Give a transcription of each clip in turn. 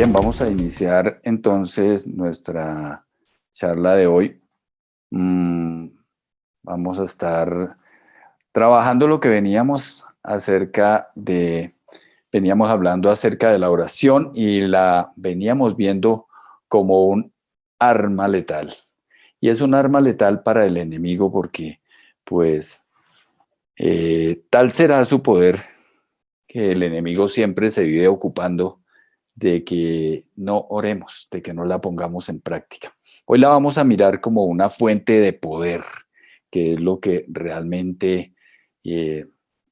Bien, vamos a iniciar entonces nuestra charla de hoy. Mm, Vamos a estar trabajando lo que veníamos hablando acerca de la oración y la veníamos viendo como un arma letal. Y es un arma letal para el enemigo porque, pues, tal será su poder que el enemigo siempre se vive ocupando de que no oremos, de que no la pongamos en práctica. Hoy la vamos a mirar como una fuente de poder, que es lo que realmente eh,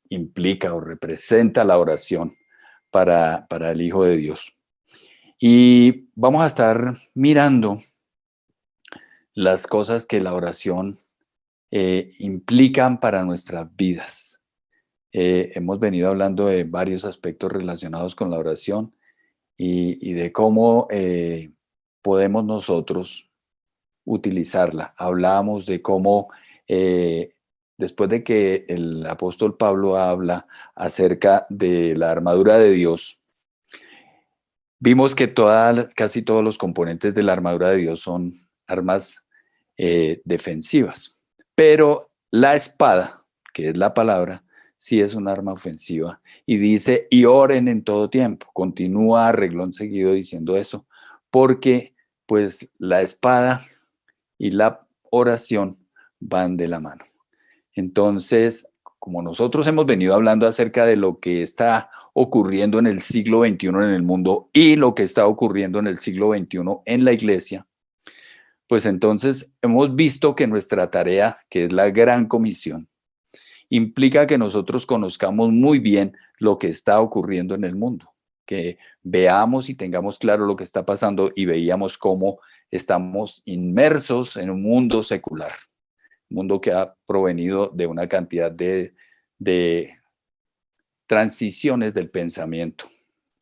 implica o representa la oración para el Hijo de Dios. Y vamos a estar mirando las cosas que la oración implican para nuestras vidas. Hemos venido hablando de varios aspectos relacionados con la oración y de cómo podemos nosotros utilizarla. Hablábamos de cómo después de que el apóstol Pablo habla acerca de la armadura de Dios, vimos que casi todos los componentes de la armadura de Dios son armas defensivas, pero la espada, que es la palabra, sí es un arma ofensiva. Y dice, y oren en todo tiempo. Continúa a reglón seguido diciendo eso, porque pues la espada y la oración van de la mano. Entonces, como nosotros hemos venido hablando acerca de lo que está ocurriendo en el siglo XXI en el mundo y lo que está ocurriendo en el siglo XXI en la iglesia, pues entonces hemos visto que nuestra tarea, que es la gran comisión, implica que nosotros conozcamos muy bien lo que está ocurriendo en el mundo, que veamos y tengamos claro lo que está pasando y veíamos cómo estamos inmersos en un mundo secular, un mundo que ha provenido de una cantidad de transiciones del pensamiento.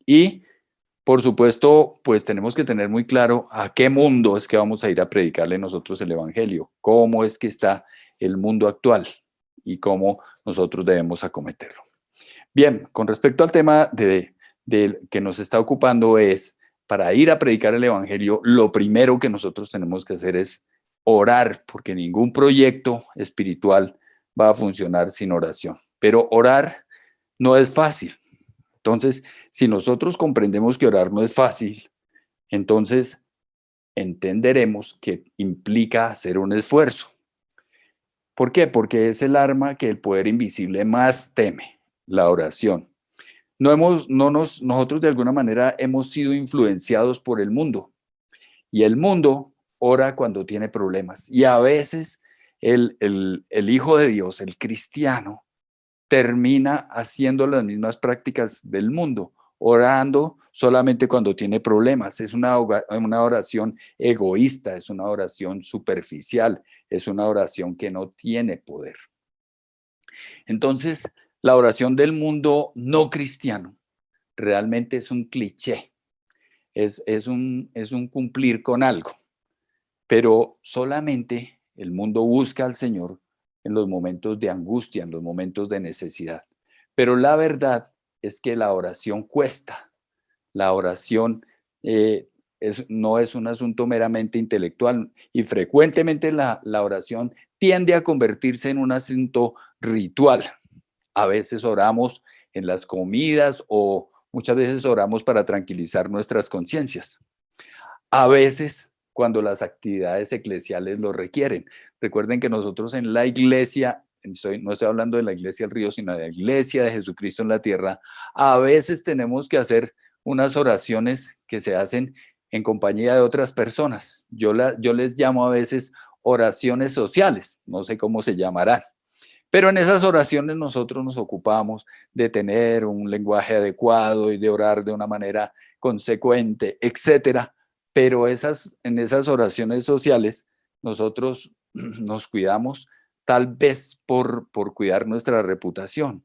Y por supuesto, pues tenemos que tener muy claro a qué mundo es que vamos a ir a predicarle nosotros el Evangelio, cómo es que está el mundo actual y cómo nosotros debemos acometerlo. Bien, con respecto al tema de que nos está ocupando es, para ir a predicar el Evangelio, lo primero que nosotros tenemos que hacer es orar, porque ningún proyecto espiritual va a funcionar sin oración. Pero orar no es fácil. Entonces, si nosotros comprendemos que orar no es fácil, entonces entenderemos que implica hacer un esfuerzo. ¿Por qué? Porque es el arma que el poder invisible más teme, la oración. Nosotros de alguna manera hemos sido influenciados por el mundo y el mundo ora cuando tiene problemas y a veces el Hijo de Dios, el cristiano, termina haciendo las mismas prácticas del mundo, orando solamente cuando tiene problemas. Es una oración egoísta, es una oración superficial, es una oración que no tiene poder. Entonces, la oración del mundo no cristiano realmente es un cliché, es un cumplir con algo, pero solamente el mundo busca al Señor en los momentos de angustia, en los momentos de necesidad. Pero la verdad es que la oración cuesta. La oración no es un asunto meramente intelectual y frecuentemente la oración tiende a convertirse en un asunto ritual. A veces oramos en las comidas o muchas veces oramos para tranquilizar nuestras conciencias. A veces cuando las actividades eclesiales lo requieren. Recuerden que nosotros en la iglesia, no estoy hablando de la iglesia del río, sino de la iglesia de Jesucristo en la tierra, a veces tenemos que hacer unas oraciones que se hacen en compañía de otras personas. Yo les llamo a veces oraciones sociales, no sé cómo se llamarán. Pero en esas oraciones nosotros nos ocupamos de tener un lenguaje adecuado y de orar de una manera consecuente, etcétera. Pero en esas oraciones sociales nosotros nos cuidamos tal vez por cuidar nuestra reputación.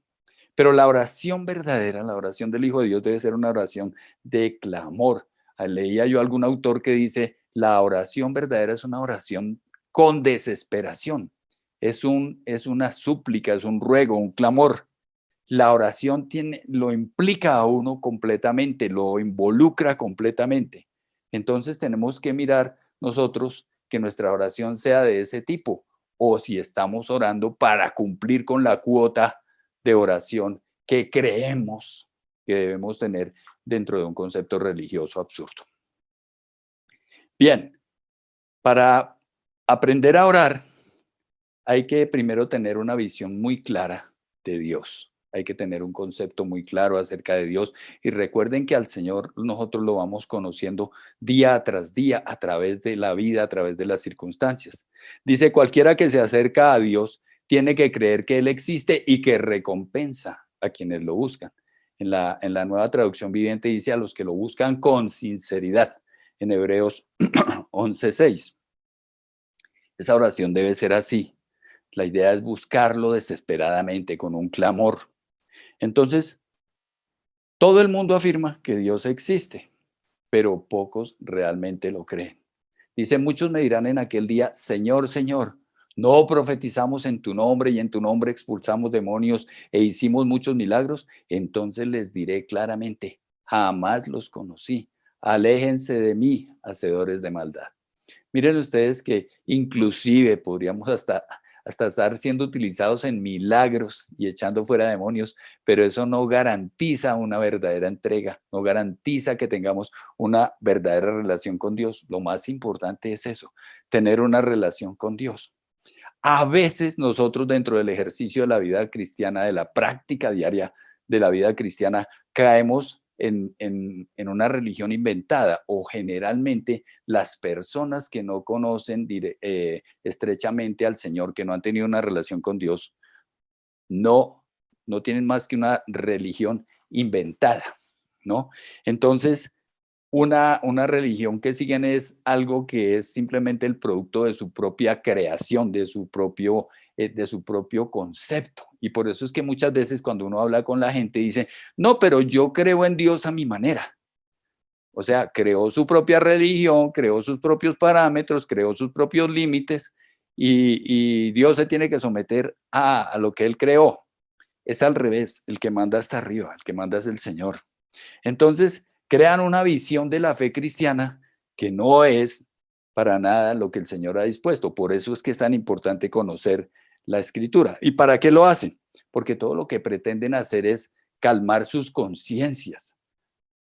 Pero la oración verdadera, la oración del Hijo de Dios debe ser una oración de clamor. Leía yo algún autor que dice, la oración verdadera es una oración con desesperación. Es una súplica, es un ruego, un clamor. La oración lo implica a uno completamente, lo involucra completamente. Entonces tenemos que mirar nosotros que nuestra oración sea de ese tipo, o si estamos orando para cumplir con la cuota de oración que creemos que debemos tener dentro de un concepto religioso absurdo. Bien, para aprender a orar hay que primero tener una visión muy clara de Dios. Hay que tener un concepto muy claro acerca de Dios. Y recuerden que al Señor nosotros lo vamos conociendo día tras día a través de la vida, a través de las circunstancias. Dice, cualquiera que se acerca a Dios tiene que creer que Él existe y que recompensa a quienes lo buscan. En la nueva traducción viviente dice a los que lo buscan con sinceridad. En Hebreos 11:6. Esa oración debe ser así. La idea es buscarlo desesperadamente con un clamor. Entonces, todo el mundo afirma que Dios existe, pero pocos realmente lo creen. Dice, muchos me dirán en aquel día, Señor, Señor, no profetizamos en tu nombre y en tu nombre expulsamos demonios e hicimos muchos milagros. Entonces les diré claramente, jamás los conocí. Aléjense de mí, hacedores de maldad. Miren ustedes que inclusive podríamos hasta estar siendo utilizados en milagros y echando fuera demonios, pero eso no garantiza una verdadera entrega, no garantiza que tengamos una verdadera relación con Dios. Lo más importante es eso, tener una relación con Dios. A veces nosotros dentro del ejercicio de la vida cristiana, de la práctica diaria de la vida cristiana, caemos en una religión inventada, o generalmente las personas que no conocen estrechamente al Señor, que no han tenido una relación con Dios, no, no tienen más que una religión inventada, ¿no? Entonces, una religión que siguen es algo que es simplemente el producto de su propia creación, de su propio concepto. Y por eso es que muchas veces cuando uno habla con la gente dice, no, pero yo creo en Dios a mi manera. O sea, creó su propia religión, creó sus propios parámetros, creó sus propios límites y Dios se tiene que someter a lo que él creó. Es al revés, el que manda está arriba, el que manda es el Señor. Entonces, crean una visión de la fe cristiana que no es para nada lo que el Señor ha dispuesto. Por eso es que es tan importante conocer la Escritura. ¿Y para qué lo hacen? Porque todo lo que pretenden hacer es calmar sus conciencias,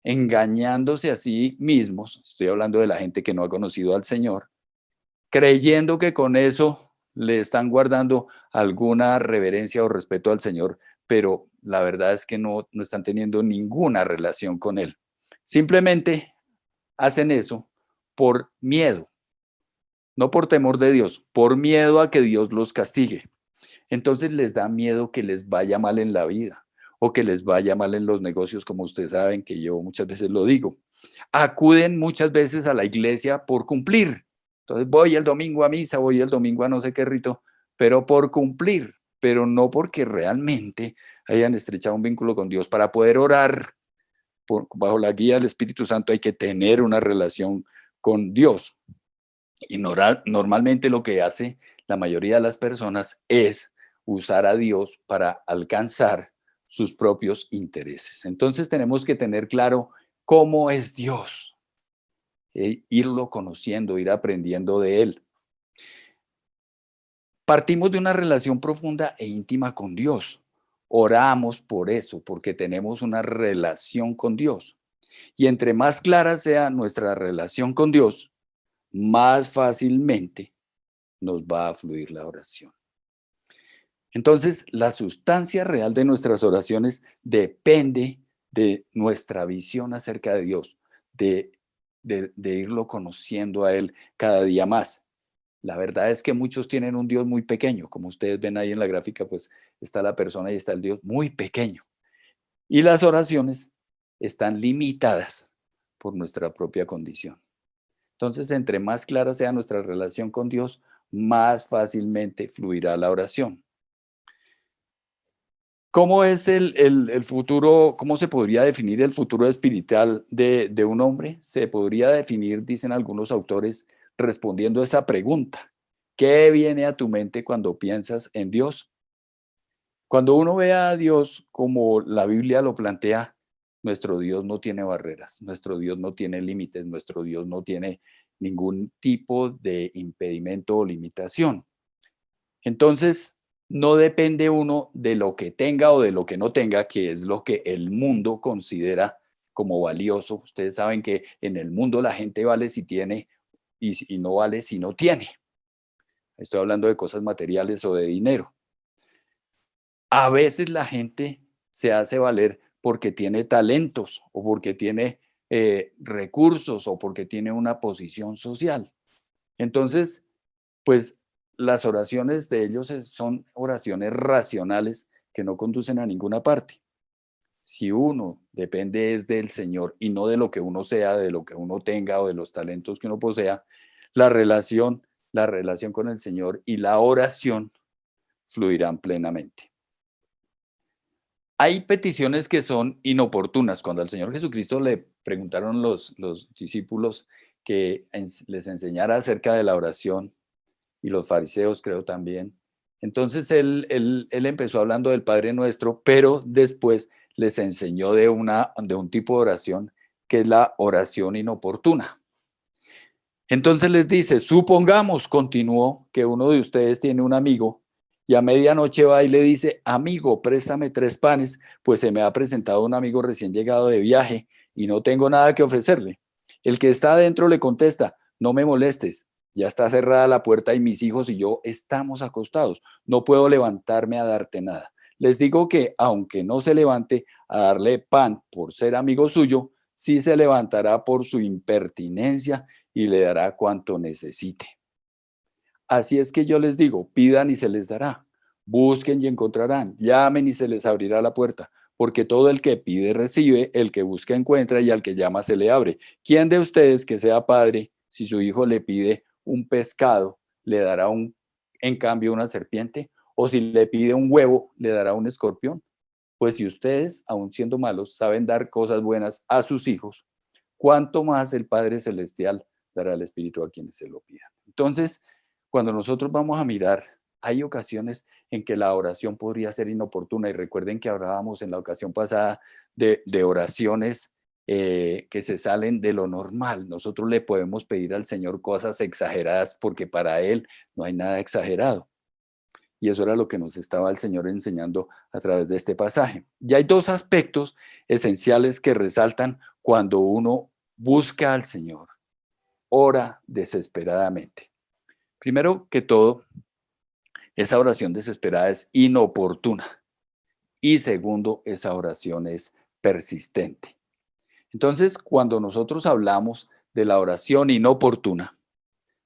engañándose a sí mismos. Estoy hablando de la gente que no ha conocido al Señor, creyendo que con eso le están guardando alguna reverencia o respeto al Señor, pero la verdad es que no están teniendo ninguna relación con Él. Simplemente hacen eso por miedo, no por temor de Dios, por miedo a que Dios los castigue. Entonces les da miedo que les vaya mal en la vida o que les vaya mal en los negocios, como ustedes saben que yo muchas veces lo digo. Acuden muchas veces a la iglesia por cumplir. Entonces voy el domingo a misa, voy el domingo a no sé qué rito, pero por cumplir, pero no porque realmente hayan estrechado un vínculo con Dios. Para poder orar bajo la guía del Espíritu Santo hay que tener una relación con Dios. Y normalmente lo que hace la mayoría de las personas es usar a Dios para alcanzar sus propios intereses. Entonces tenemos que tener claro cómo es Dios, irlo conociendo, ir aprendiendo de Él. Partimos de una relación profunda e íntima con Dios. Oramos por eso, porque tenemos una relación con Dios. Y entre más clara sea nuestra relación con Dios, más fácilmente nos va a fluir la oración. Entonces, la sustancia real de nuestras oraciones depende de nuestra visión acerca de Dios, de, de irlo conociendo a Él cada día más. La verdad es que muchos tienen un Dios muy pequeño, como ustedes ven ahí en la gráfica, pues está la persona y está el Dios muy pequeño. Y las oraciones están limitadas por nuestra propia condición. Entonces, entre más clara sea nuestra relación con Dios, más fácilmente fluirá la oración. ¿Cómo es el futuro? ¿Cómo se podría definir el futuro espiritual de un hombre? Se podría definir, dicen algunos autores, respondiendo a esta pregunta. ¿Qué viene a tu mente cuando piensas en Dios? Cuando uno ve a Dios como la Biblia lo plantea, nuestro Dios no tiene barreras, nuestro Dios no tiene límites, nuestro Dios no tiene ningún tipo de impedimento o limitación. Entonces, no depende uno de lo que tenga o de lo que no tenga, que es lo que el mundo considera como valioso. Ustedes saben que en el mundo la gente vale si tiene y no vale si no tiene. Estoy hablando de cosas materiales o de dinero. A veces la gente se hace valer porque tiene talentos o porque tiene recursos o porque tiene una posición social. Entonces, pues las oraciones de ellos son oraciones racionales que no conducen a ninguna parte. Si uno depende es del Señor y no de lo que uno sea, de lo que uno tenga o de los talentos que uno posea, la relación, la relación con el Señor y la oración fluirán plenamente. Hay peticiones que son inoportunas. Cuando al Señor Jesucristo le preguntaron los discípulos que les enseñara acerca de la oración, y los fariseos creo también. Entonces él empezó hablando del Padre Nuestro, pero después les enseñó de un tipo de oración que es la oración inoportuna. Entonces les dice, supongamos, continuó, que uno de ustedes tiene un amigo y a medianoche va y le dice, amigo, préstame 3 panes, pues se me ha presentado un amigo recién llegado de viaje y no tengo nada que ofrecerle. El que está adentro le contesta, no me molestes, ya está cerrada la puerta y mis hijos y yo estamos acostados, no puedo levantarme a darte nada. Les digo que aunque no se levante a darle pan por ser amigo suyo, sí se levantará por su impertinencia y le dará cuanto necesite. Así es que yo les digo, pidan y se les dará, busquen y encontrarán, llamen y se les abrirá la puerta, porque todo el que pide recibe, el que busca encuentra y al que llama se le abre. ¿Quién de ustedes que sea padre, si su hijo le pide un pescado, le dará en cambio una serpiente? ¿O si le pide un huevo, le dará un escorpión? Pues si ustedes, aun siendo malos, saben dar cosas buenas a sus hijos, cuánto más el Padre Celestial dará el Espíritu a quienes se lo pidan. Entonces, cuando nosotros vamos a mirar, hay ocasiones en que la oración podría ser inoportuna y recuerden que hablábamos en la ocasión pasada de oraciones que se salen de lo normal. Nosotros le podemos pedir al Señor cosas exageradas porque para Él no hay nada exagerado. Y eso era lo que nos estaba el Señor enseñando a través de este pasaje. Y hay 2 aspectos esenciales que resaltan cuando uno busca al Señor, ora desesperadamente. Primero que todo, esa oración desesperada es inoportuna. Y segundo, esa oración es persistente. Entonces, cuando nosotros hablamos de la oración inoportuna,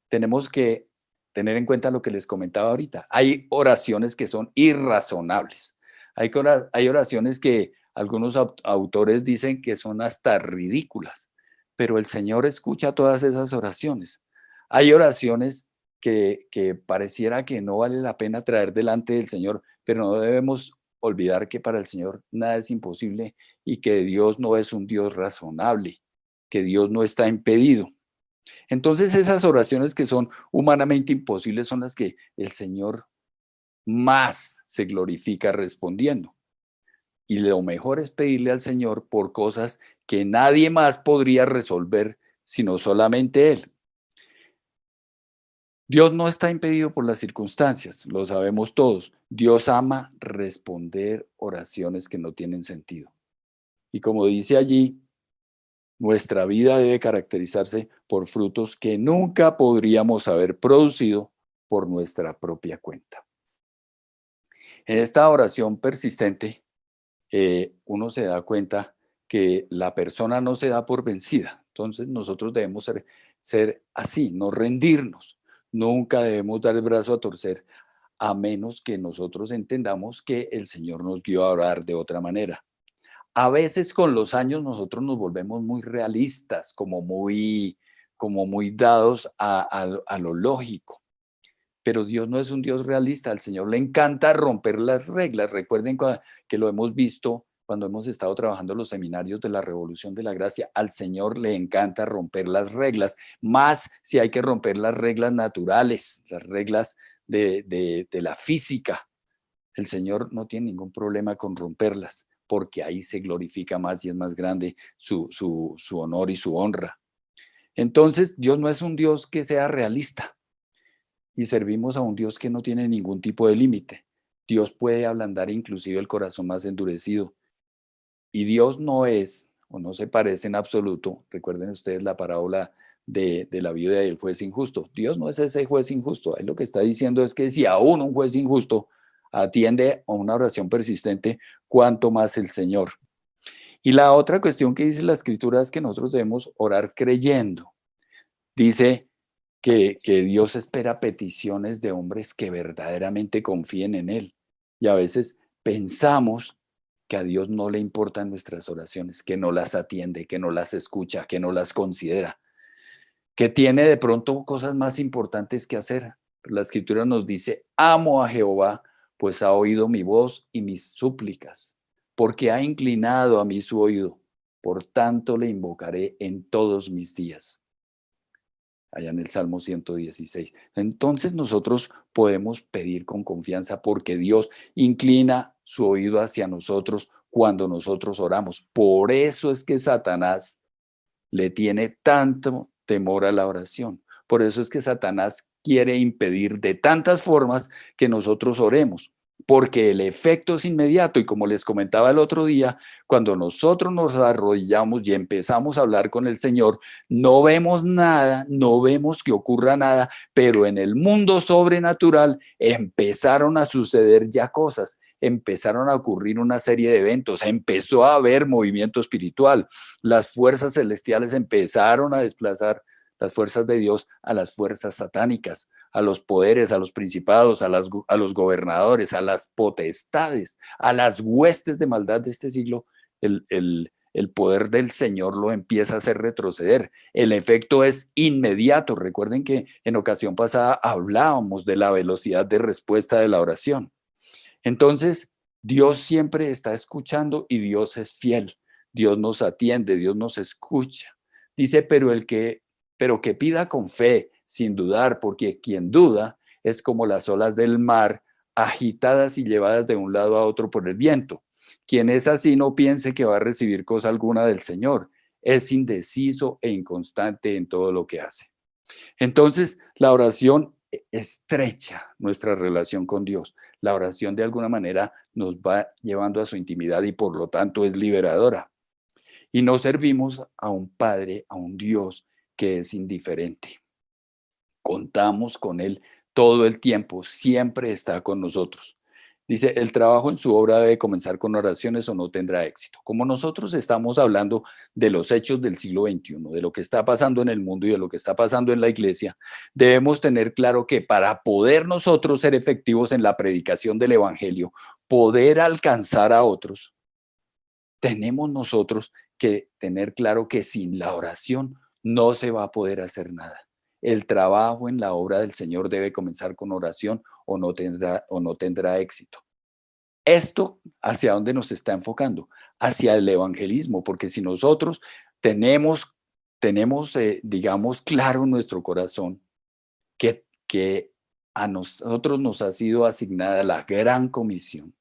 tenemos que tener en cuenta lo que les comentaba ahorita. Hay oraciones que son irrazonables. Hay oraciones que algunos autores dicen que son hasta ridículas, pero el Señor escucha todas esas oraciones. Hay oraciones que pareciera que no vale la pena traer delante del Señor, pero no debemos olvidar que para el Señor nada es imposible y que Dios no es un Dios razonable, que Dios no está impedido. Entonces esas oraciones que son humanamente imposibles son las que el Señor más se glorifica respondiendo. Y lo mejor es pedirle al Señor por cosas que nadie más podría resolver, sino solamente Él. Dios no está impedido por las circunstancias, lo sabemos todos. Dios ama responder oraciones que no tienen sentido. Y como dice allí, nuestra vida debe caracterizarse por frutos que nunca podríamos haber producido por nuestra propia cuenta. En esta oración persistente, uno se da cuenta que la persona no se da por vencida. Entonces nosotros debemos ser así, no rendirnos. Nunca debemos dar el brazo a torcer a menos que nosotros entendamos que el Señor nos guió a orar de otra manera. A veces con los años nosotros nos volvemos muy realistas, como muy dados a lo lógico. Pero Dios no es un Dios realista, al Señor le encanta romper las reglas. Recuerden que lo hemos visto cuando hemos estado trabajando en los seminarios de la Revolución de la Gracia. Al Señor le encanta romper las reglas, más si hay que romper las reglas naturales, las reglas de la física. el Señor no tiene ningún problema con romperlas, porque ahí se glorifica más y es más grande su honor y su honra. Entonces, Dios no es un Dios que sea realista y servimos a un Dios que no tiene ningún tipo de límite. Dios puede ablandar inclusive el corazón más endurecido. Y Dios no es o no se parece en absoluto. Recuerden ustedes la parábola de la viuda y el juez injusto. Dios no es ese juez injusto. Ahí lo que está diciendo es que si aún un juez injusto atiende a una oración persistente, cuánto más el Señor. Y la otra cuestión que dice la Escritura es que nosotros debemos orar creyendo. Dice que Dios espera peticiones de hombres que verdaderamente confíen en Él. Y a veces pensamos que a Dios no le importan nuestras oraciones, que no las atiende, que no las escucha, que no las considera, que tiene de pronto cosas más importantes que hacer. La Escritura nos dice, amo a Jehová, pues ha oído mi voz y mis súplicas, porque ha inclinado a mí su oído. Por tanto le invocaré en todos mis días. Allá en el Salmo 116. Entonces nosotros podemos pedir con confianza porque Dios inclina su oído hacia nosotros cuando nosotros oramos. Por eso es que Satanás le tiene tanto temor a la oración. Por eso es que Satanás quiere impedir de tantas formas que nosotros oremos, porque el efecto es inmediato y como les comentaba el otro día, cuando nosotros nos arrodillamos y empezamos a hablar con el Señor, no vemos nada, no vemos que ocurra nada, pero en el mundo sobrenatural empezaron a suceder ya cosas, empezaron a ocurrir una serie de eventos, empezó a haber movimiento espiritual, las fuerzas celestiales empezaron a desplazar las fuerzas de Dios a las fuerzas satánicas, a los poderes, a los principados, a los gobernadores, a las potestades, a las huestes de maldad de este siglo. El poder del Señor lo empieza a hacer retroceder. El efecto es inmediato. Recuerden que en ocasión pasada hablábamos de la velocidad de respuesta de la oración. Entonces, Dios siempre está escuchando y Dios es fiel. Dios nos atiende, Dios nos escucha. Dice, pero que pida con fe, sin dudar, porque quien duda es como las olas del mar, agitadas y llevadas de un lado a otro por el viento. Quien es así no piense que va a recibir cosa alguna del Señor. Es indeciso e inconstante en todo lo que hace. Entonces, la oración estrecha nuestra relación con Dios. La oración de alguna manera nos va llevando a su intimidad y por lo tanto es liberadora. Y no servimos a un Padre, a un Dios que es indiferente. Contamos con Él todo el tiempo, siempre está con nosotros. Dice, el trabajo en su obra debe comenzar con oraciones o no tendrá éxito. Como nosotros estamos hablando de los hechos del siglo XXI, de lo que está pasando en el mundo y de lo que está pasando en la iglesia, debemos tener claro que para poder nosotros ser efectivos en la predicación del evangelio, poder alcanzar a otros, tenemos nosotros que tener claro que sin la oración no se va a poder hacer nada. El trabajo en la obra del Señor debe comenzar con oración o no tendrá éxito. ¿Esto hacia dónde nos está enfocando? Hacia el evangelismo, porque si nosotros tenemos digamos, claro en nuestro corazón que a nosotros nos ha sido asignada la gran comisión.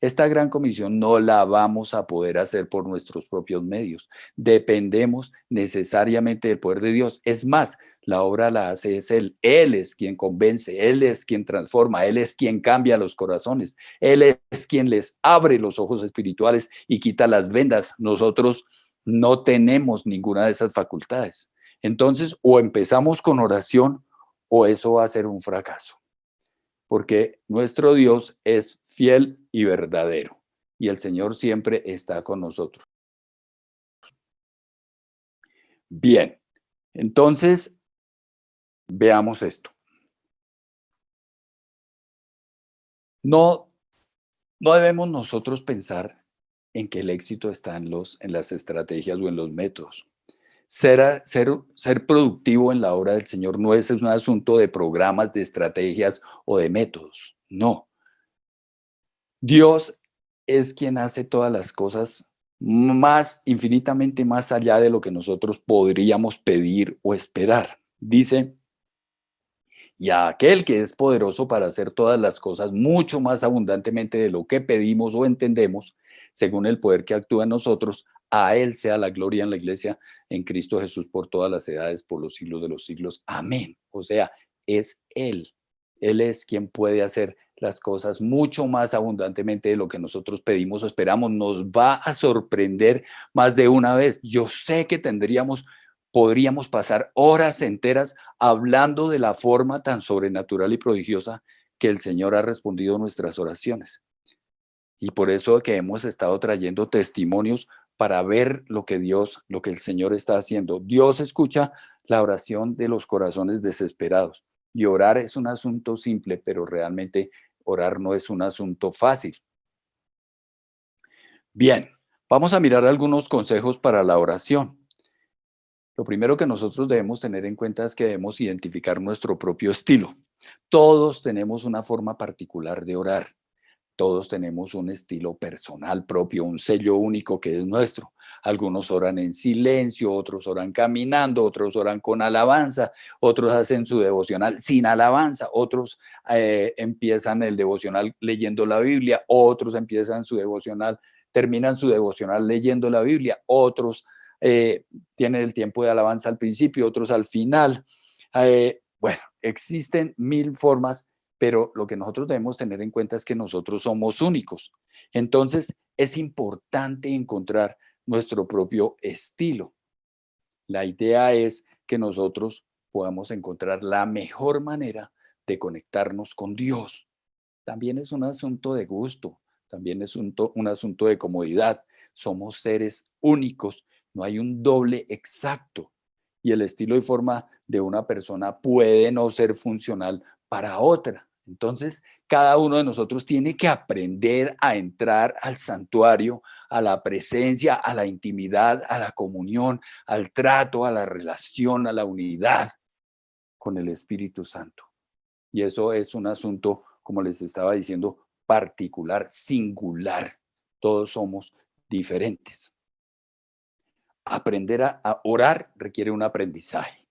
Esta gran comisión no la vamos a poder hacer por nuestros propios medios. Dependemos necesariamente del poder de Dios. Es más, la obra la hace es Él. Él es quien convence, Él es quien transforma, Él es quien cambia los corazones, Él es quien les abre los ojos espirituales y quita las vendas. Nosotros no tenemos ninguna de esas facultades. Entonces, o empezamos con oración o eso va a ser un fracaso, porque nuestro Dios es fiel y verdadero y el Señor siempre está con nosotros. Bien, entonces veamos esto. No, no debemos nosotros pensar en que el éxito está en las estrategias o en los métodos. Ser productivo en la obra del Señor no es un asunto de programas, de estrategias o de métodos. No. Dios es quien hace todas las cosas más, infinitamente más allá de lo que nosotros podríamos pedir o esperar. Dice Y a aquel que es poderoso para hacer todas las cosas mucho más abundantemente de lo que pedimos o entendemos, según el poder que actúa en nosotros, a Él sea la gloria en la iglesia, en Cristo Jesús, por todas las edades, por los siglos de los siglos. Amén. O sea, es Él. Él es quien puede hacer las cosas mucho más abundantemente de lo que nosotros pedimos o esperamos. Nos va a sorprender más de una vez. Yo sé que podríamos pasar horas enteras hablando de la forma tan sobrenatural y prodigiosa que el Señor ha respondido a nuestras oraciones. Y por eso que hemos estado trayendo testimonios para ver lo que el Señor está haciendo. Dios escucha la oración de los corazones desesperados. Y orar es un asunto simple, pero realmente orar no es un asunto fácil. Bien, vamos a mirar algunos consejos para la oración. Lo primero que nosotros debemos tener en cuenta es que debemos identificar nuestro propio estilo. Todos tenemos una forma particular de orar. Todos tenemos un estilo personal propio, un sello único que es nuestro. Algunos oran en silencio, otros oran caminando, otros oran con alabanza, otros hacen su devocional sin alabanza, otros empiezan el devocional leyendo la Biblia, otros empiezan su devocional, terminan su devocional leyendo la Biblia, otros tienen el tiempo de alabanza al principio, otros al final. Bueno, existen mil formas, pero lo que nosotros debemos tener en cuenta es que nosotros somos únicos. Entonces, es importante encontrar nuestro propio estilo. La idea es que nosotros podamos encontrar la mejor manera de conectarnos con Dios. También es un asunto de gusto, también es un asunto de comodidad. Somos seres únicos, no hay un doble exacto. Y el estilo y forma de una persona puede no ser funcional para otra. Entonces, cada uno de nosotros tiene que aprender a entrar al santuario, a la presencia, a la intimidad, a la comunión, al trato, a la relación, a la unidad con el Espíritu Santo. Y eso es un asunto, como les estaba diciendo, particular, singular. Todos somos diferentes. Aprender a orar requiere un aprendizaje.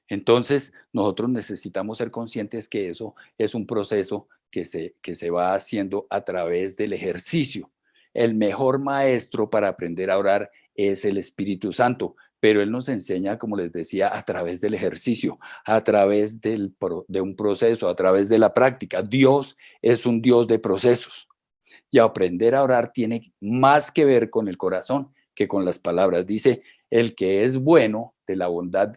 Entonces, nosotros necesitamos ser conscientes que eso es un proceso que se va haciendo a través del ejercicio. El mejor maestro para aprender a orar es el Espíritu Santo, pero Él nos enseña, como les decía, a través del ejercicio, a través de un proceso, a través de la práctica. Dios es un Dios de procesos y aprender a orar tiene más que ver con el corazón que con las palabras. Dice, el que es bueno de la bondad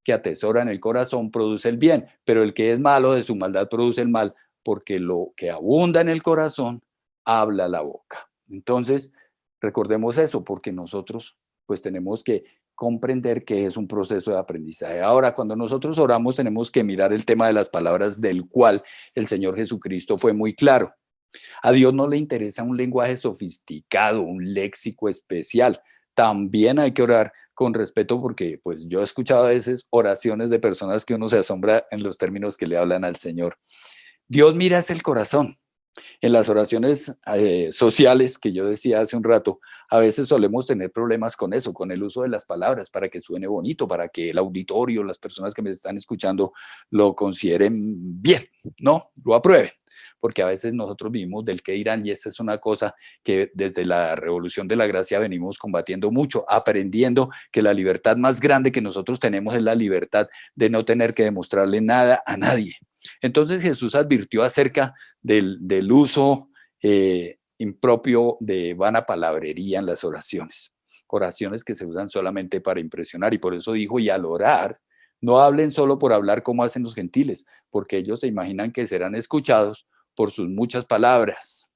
que atesora en el corazón produce el bien, pero el que es malo de su maldad produce el mal, porque lo que abunda en el corazón habla la boca. Entonces, recordemos eso, porque nosotros pues tenemos que comprender que es un proceso de aprendizaje. Ahora, cuando nosotros oramos, tenemos que mirar el tema de las palabras del cual el Señor Jesucristo fue muy claro. A Dios no le interesa un lenguaje sofisticado, un léxico especial. También hay que orar con respeto porque pues yo he escuchado a veces oraciones de personas que uno se asombra en los términos que le hablan al Señor. Dios mira es el corazón. En las oraciones sociales que yo decía hace un rato, a veces solemos tener problemas con eso, con el uso de las palabras para que suene bonito, para que el auditorio, las personas que me están escuchando lo consideren bien, ¿no? Lo aprueben. Porque a veces nosotros vivimos del qué dirán y esa es una cosa que desde la Revolución de la Gracia venimos combatiendo mucho, aprendiendo que la libertad más grande que nosotros tenemos es la libertad de no tener que demostrarle nada a nadie. Entonces Jesús advirtió acerca del uso impropio de vana palabrería en las oraciones. Oraciones que se usan solamente para impresionar y por eso dijo, y al orar, no hablen solo por hablar como hacen los gentiles, porque ellos se imaginan que serán escuchados por sus muchas palabras.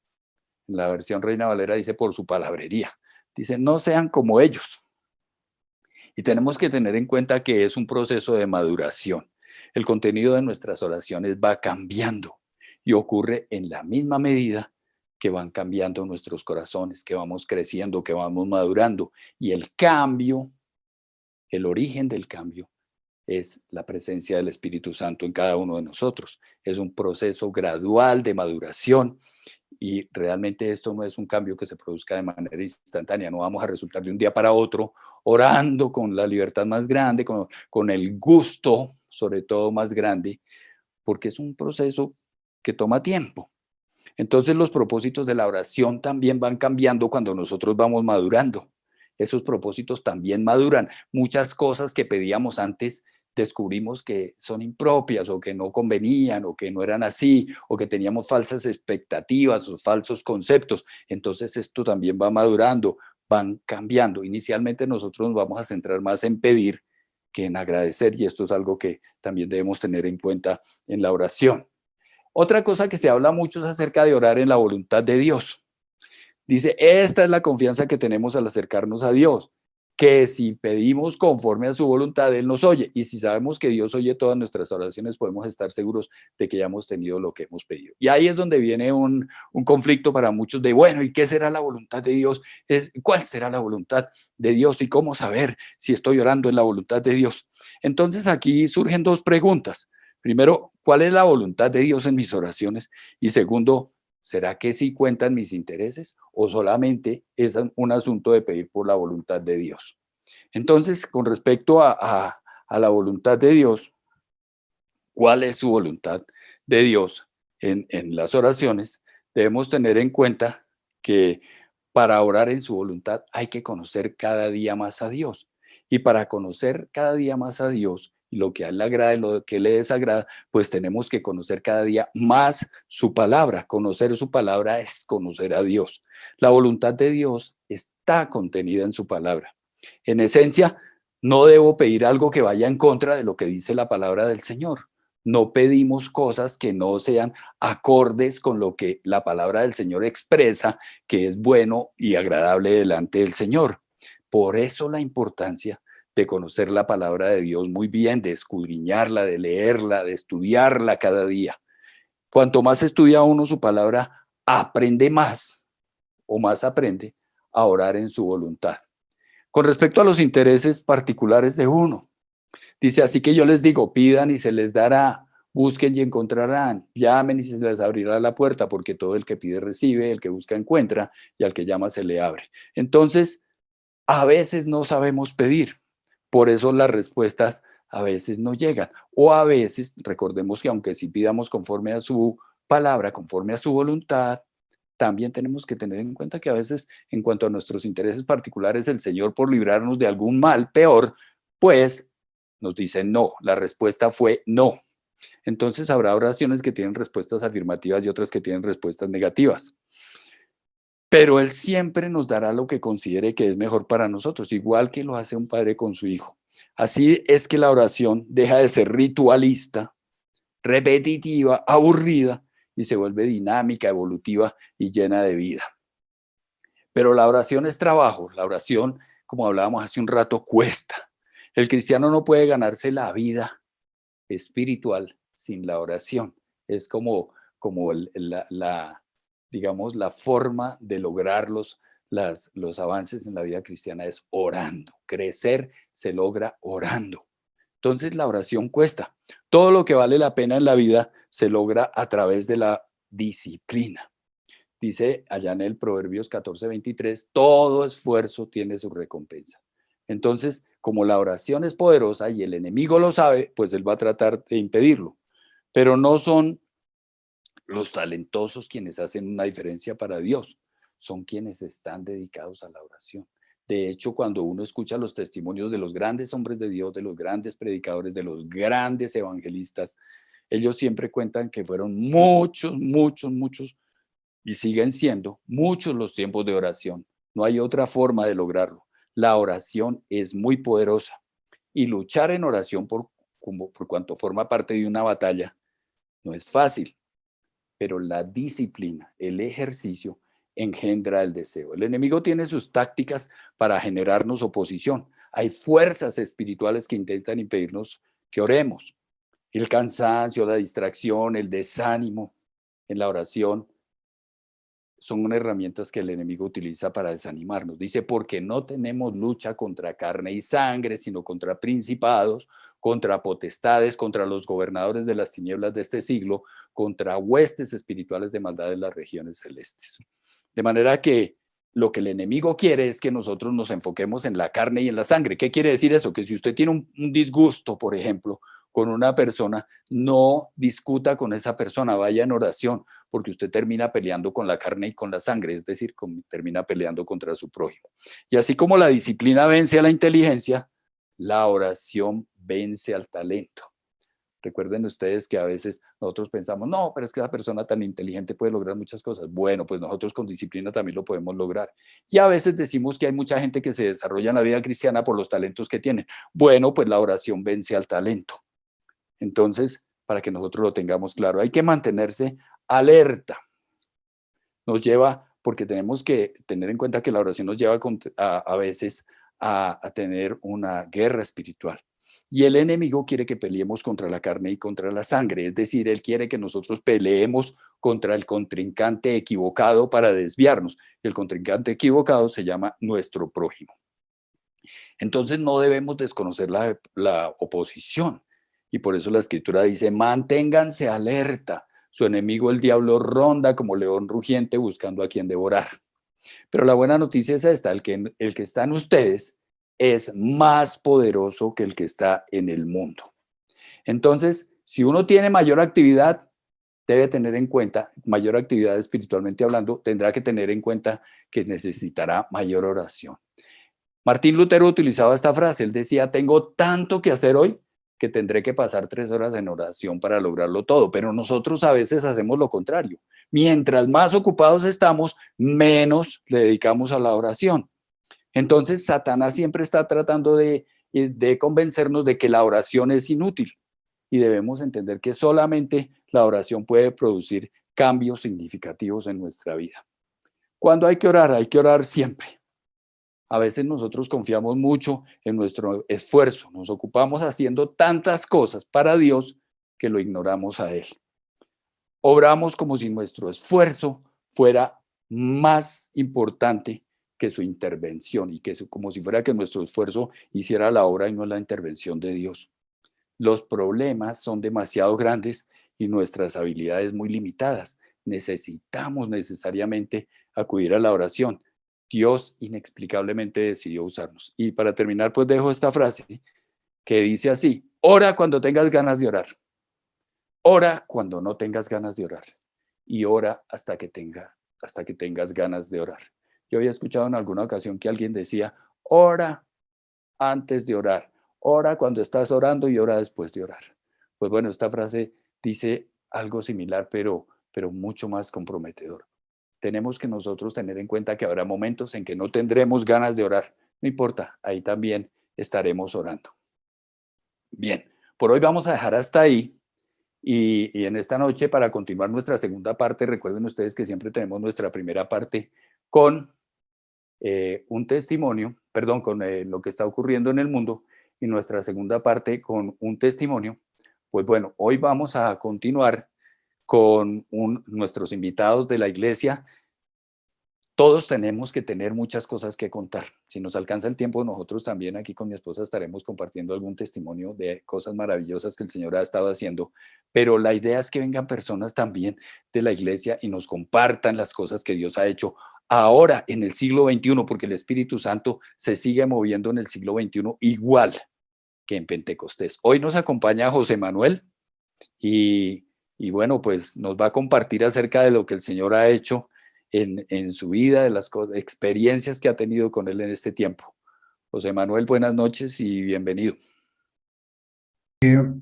En la versión Reina Valera dice por su palabrería. Dice, no sean como ellos. Y tenemos que tener en cuenta que es un proceso de maduración. El contenido de nuestras oraciones va cambiando y ocurre en la misma medida que van cambiando nuestros corazones, que vamos creciendo, que vamos madurando. Y el cambio, el origen del cambio, es la presencia del Espíritu Santo en cada uno de nosotros. Es un proceso gradual de maduración y realmente esto no es un cambio que se produzca de manera instantánea. No vamos a resultar de un día para otro orando con la libertad más grande, con el gusto sobre todo más grande, porque es un proceso que toma tiempo. Entonces los propósitos de la oración también van cambiando cuando nosotros vamos madurando. Esos propósitos también maduran. Muchas cosas que pedíamos antes descubrimos que son impropias o que no convenían o que no eran así o que teníamos falsas expectativas o falsos conceptos. Entonces esto también va madurando, van cambiando. Inicialmente nosotros nos vamos a centrar más en pedir que en agradecer y esto es algo que también debemos tener en cuenta en la oración. Otra cosa que se habla mucho es acerca de orar en la voluntad de Dios. Dice, esta es la confianza que tenemos al acercarnos a Dios, que si pedimos conforme a su voluntad, Él nos oye. Y si sabemos que Dios oye todas nuestras oraciones, podemos estar seguros de que ya hemos tenido lo que hemos pedido. Y ahí es donde viene un conflicto para muchos de, bueno, ¿y qué será la voluntad de Dios? ¿Cuál será la voluntad de Dios? ¿Y cómo saber si estoy orando en la voluntad de Dios? Entonces aquí surgen dos preguntas. Primero, ¿cuál es la voluntad de Dios en mis oraciones? Y segundo, ¿será que sí cuentan mis intereses o solamente es un asunto de pedir por la voluntad de Dios? Entonces, con respecto a la voluntad de Dios, ¿cuál es su voluntad de Dios en las oraciones? Debemos tener en cuenta que para orar en su voluntad hay que conocer cada día más a Dios. Y para conocer cada día más a Dios y lo que a Él le agrada y lo que le desagrada, pues tenemos que conocer cada día más su palabra. Conocer su palabra es conocer a Dios. La voluntad de Dios está contenida en su palabra. En esencia, no debo pedir algo que vaya en contra de lo que dice la palabra del Señor. No pedimos cosas que no sean acordes con lo que la palabra del Señor expresa, que es bueno y agradable delante del Señor. Por eso la importancia de conocer la palabra de Dios muy bien, de escudriñarla, de leerla, de estudiarla cada día. Cuanto más estudia uno su palabra, aprende más o más aprende a orar en su voluntad. Con respecto a los intereses particulares de uno, dice, así que yo les digo, pidan y se les dará, busquen y encontrarán, llamen y se les abrirá la puerta, porque todo el que pide recibe, el que busca encuentra, y al que llama se le abre. Entonces, a veces no sabemos pedir, por eso las respuestas a veces no llegan, o a veces, recordemos que aunque sí pidamos conforme a su palabra, conforme a su voluntad, también tenemos que tener en cuenta que a veces, en cuanto a nuestros intereses particulares, el Señor, por librarnos de algún mal peor, pues nos dice no. La respuesta fue no. Entonces habrá oraciones que tienen respuestas afirmativas y otras que tienen respuestas negativas. Pero Él siempre nos dará lo que considere que es mejor para nosotros, igual que lo hace un padre con su hijo. Así es que la oración deja de ser ritualista, repetitiva, aburrida, y se vuelve dinámica, evolutiva y llena de vida. Pero la oración es trabajo, la oración, como hablábamos hace un rato, cuesta. El cristiano no puede ganarse la vida espiritual sin la oración. Es como digamos, la forma de lograr los avances en la vida cristiana es orando. Crecer se logra orando. Entonces la oración cuesta. Todo lo que vale la pena en la vida se logra a través de la disciplina. Dice allá en el Proverbios 14:23, todo esfuerzo tiene su recompensa. Entonces, como la oración es poderosa y el enemigo lo sabe, pues él va a tratar de impedirlo. Pero no son los talentosos quienes hacen una diferencia para Dios, son quienes están dedicados a la oración. De hecho, cuando uno escucha los testimonios de los grandes hombres de Dios, de los grandes predicadores, de los grandes evangelistas, ellos siempre cuentan que fueron muchos, muchos, muchos y siguen siendo muchos los tiempos de oración. No hay otra forma de lograrlo. La oración es muy poderosa y luchar en oración por cuanto forma parte de una batalla no es fácil, pero la disciplina, el ejercicio engendra el deseo. El enemigo tiene sus tácticas para generarnos oposición. Hay fuerzas espirituales que intentan impedirnos que oremos. El cansancio, la distracción, el desánimo en la oración son herramientas que el enemigo utiliza para desanimarnos. Dice, porque no tenemos lucha contra carne y sangre, sino contra principados, contra potestades, contra los gobernadores de las tinieblas de este siglo, contra huestes espirituales de maldad en las regiones celestes. De manera que lo que el enemigo quiere es que nosotros nos enfoquemos en la carne y en la sangre. ¿Qué quiere decir eso? Que si usted tiene un disgusto, por ejemplo, con una persona, no discuta con esa persona, vaya en oración, porque usted termina peleando con la carne y con la sangre, es decir, termina peleando contra su prójimo. Y así como la disciplina vence a la inteligencia, la oración vence al talento. Recuerden ustedes que a veces nosotros pensamos, no, pero es que esa persona tan inteligente puede lograr muchas cosas. Bueno, pues nosotros con disciplina también lo podemos lograr. Y a veces decimos que hay mucha gente que se desarrolla en la vida cristiana por los talentos que tienen. Bueno, pues la oración vence al talento. Entonces, para que nosotros lo tengamos claro, hay que mantenerse alerta. Nos lleva, porque tenemos que tener en cuenta que la oración nos lleva a veces a tener una guerra espiritual. Y el enemigo quiere que peleemos contra la carne y contra la sangre, es decir, él quiere que nosotros peleemos contra el contrincante equivocado para desviarnos. El contrincante equivocado se llama nuestro prójimo. Entonces no debemos desconocer la oposición. Y por eso la escritura dice, manténganse alerta. Su enemigo, el diablo, ronda como león rugiente buscando a quien devorar. Pero la buena noticia es esta, el que está en ustedes es más poderoso que el que está en el mundo. Entonces, si uno tiene mayor actividad, debe tener en cuenta, mayor actividad espiritualmente hablando, tendrá que tener en cuenta que necesitará mayor oración. Martín Lutero utilizaba esta frase, él decía, tengo tanto que hacer hoy que tendré que pasar 3 horas en oración para lograrlo todo, pero nosotros a veces hacemos lo contrario. Mientras más ocupados estamos, menos le dedicamos a la oración. Entonces, Satanás siempre está tratando de convencernos de que la oración es inútil y debemos entender que solamente la oración puede producir cambios significativos en nuestra vida. ¿Cuándo hay que orar? Hay que orar siempre. A veces nosotros confiamos mucho en nuestro esfuerzo, nos ocupamos haciendo tantas cosas para Dios que lo ignoramos a Él. Obramos como si nuestro esfuerzo fuera más importante que su intervención y como si fuera que nuestro esfuerzo hiciera la obra y no la intervención de Dios. Los problemas son demasiado grandes y nuestras habilidades muy limitadas. Necesitamos necesariamente acudir a la oración. Dios inexplicablemente decidió usarnos. Y para terminar, pues dejo esta frase que dice así, ora cuando tengas ganas de orar, ora cuando no tengas ganas de orar y ora hasta que tengas ganas de orar. Yo había escuchado en alguna ocasión que alguien decía, ora antes de orar, ora cuando estás orando y ora después de orar. Pues bueno, esta frase dice algo similar, pero mucho más comprometedor. Tenemos que nosotros tener en cuenta que habrá momentos en que no tendremos ganas de orar. No importa, ahí también estaremos orando. Bien, por hoy vamos a dejar hasta ahí. Y en esta noche, para continuar nuestra segunda parte, recuerden ustedes que siempre tenemos nuestra primera parte con un testimonio, perdón, con lo que está ocurriendo en el mundo, y nuestra segunda parte con un testimonio. Pues bueno, hoy vamos a continuar con nuestros invitados de la iglesia. Todos tenemos que tener muchas cosas que contar. Si nos alcanza el tiempo, nosotros también aquí con mi esposa estaremos compartiendo algún testimonio de cosas maravillosas que el Señor ha estado haciendo. Pero la idea es que vengan personas también de la iglesia y nos compartan las cosas que Dios ha hecho ahora en el siglo XXI, porque el Espíritu Santo se sigue moviendo en el siglo XXI igual que en Pentecostés. Hoy nos acompaña José Manuel y bueno, pues nos va a compartir acerca de lo que el Señor ha hecho en su vida, de las experiencias que ha tenido con él en este tiempo. José Manuel, buenas noches y bienvenido.